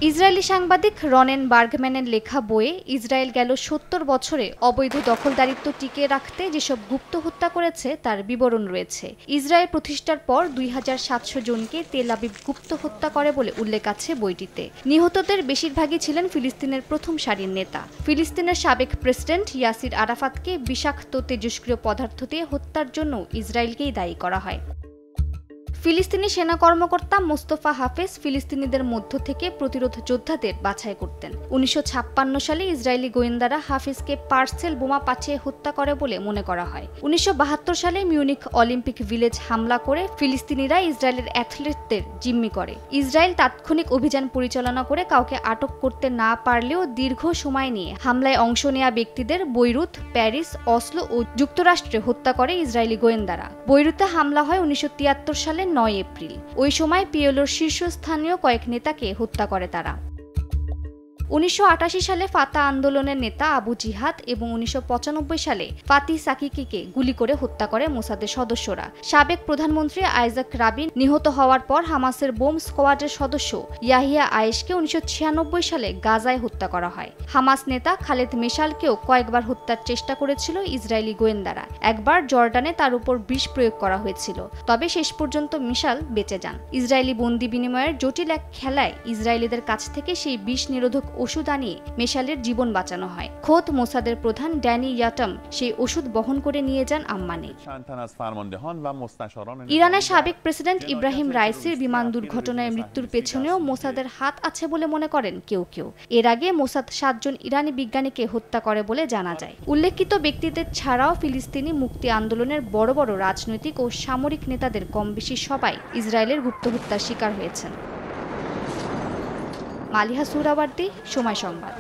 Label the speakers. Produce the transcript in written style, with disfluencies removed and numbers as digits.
Speaker 1: Israeli সাংবাদিক রনেন বার্গম্যানের লেখা বইয়ে ইসরায়েল গেল ৭০ বছরে অবৈধ দখলদারিত্ব টিকিয়ে রাখতে যেসব গুপ্ত হত্যা করেছে তার বিবরণ রয়েছে। ইসরায়েল প্রতিষ্ঠার পর ২৭০০ জনকে তেল আবিব গুপ্ত হত্যা করে বলে উল্লেখ আছে বইটিতে। নিহতদের বেশিরভাগই ছিলেন ফিলিস্তিনের প্রথম সারির নেতা। ফিলিস্তিনের সাবেক প্রেসিডেন্ট ইয়াসির আরাফাতকে বিষাক্ত তেজস্ক্রিয় পদার্থ দিয়ে হত্যার জন্য ইসরায়েলকেই দায়ী করা হয়। ফিলিস্তিনি সেনা কর্মকর্তা মোস্তফা হাফেজ ফিলিস্তিনিদের মধ্য থেকে প্রতিরোধ যোদ্ধাদের বাছাই করতেন। ১৯৫৬ সালে ইসরায়েলি গোয়েন্দারা হাফেজকে পার্সেল বোমা পাঠিয়ে হত্যা করে বলে মনে করা হয়। ১৯৭২ সালে মিউনিখ অলিম্পিক ভিলেজ হামলা করে ফিলিস্তিনিরা ইসরায়েলের অ্যাথলেটদের জিম্মি করে। ইসরায়েল তাৎক্ষণিক অভিযান পরিচালনা করে কাউকে আটক করতে না পারলেও দীর্ঘ সময় নিয়ে হামলায় অংশ নেওয়া ব্যক্তিদের বৈরুত, প্যারিস, অসলো ও যুক্তরাষ্ট্রে হত্যা করে ইসরায়েলি গোয়েন্দারা। বৈরুতে হামলা হয় ১৯৭৩ সালে ৯ এপ্রিল। ওই সময় পিএলওর শীর্ষস্থানীয় কয়েক নেতাকে হত্যা করে তারা। ১৯৮৮ সালে ফাতা আন্দোলনের নেতা আবু জিহাদ এবং ১৯৯৫ সালে ফাতি সাকিকিকে গুলি করে হত্যা করে মোসাদের সদস্যরা। সাবেক প্রধানমন্ত্রী আইজাক রাবিন নিহত হওয়ার পর হামাসের বোম স্কোয়াডের সদস্য ইয়াহিয়া আয়েশকে ১৯৯৬ সালে গাজায় হত্যা করা হয়। হামাস নেতা খালেদ মেশালকেও কয়েকবার হত্যার চেষ্টা করেছিল ইসরায়েলি গোয়েন্দারা। একবার জর্ডানে তার উপর বিষ প্রয়োগ করা হয়েছিল, তবে শেষ পর্যন্ত মেশাল বেঁচে যান। ইসরায়েলি বন্দি বিনিময়ের জটিল এক খেলায় ইসরায়েলিদের কাছ থেকে সেই বিষ নিরোধক ওষুধ আনিয়ে মেশালের জীবন বাঁচানো হয়। খোদ মোসাদের প্রধান ড্যানি ইয়াটম সেই ওষুধ বহন করে নিয়ে যান আম্মানে। ইরানের সাবেক প্রেসিডেন্ট ইব্রাহিম রাইসির বিমান দুর্ঘটনায় মৃত্যুর পেছনেও মোসাদের হাত আছে বলে মনে করেন কেউ কেউ। এর আগে মোসাদ ৭ জন ইরানি বিজ্ঞানীকে হত্যা করে বলে জানা যায়। উল্লেখিত ব্যক্তিদের ছাড়াও ফিলিস্তিনি মুক্তি আন্দোলনের বড় বড় রাজনৈতিক ও সামরিক নেতাদের কমবেশি সবাই ইসরায়েলের গুপ্ত হত্যার শিকার হয়েছেন। মালিহা সুহরাওয়ার্দী, সময় সংবাদ।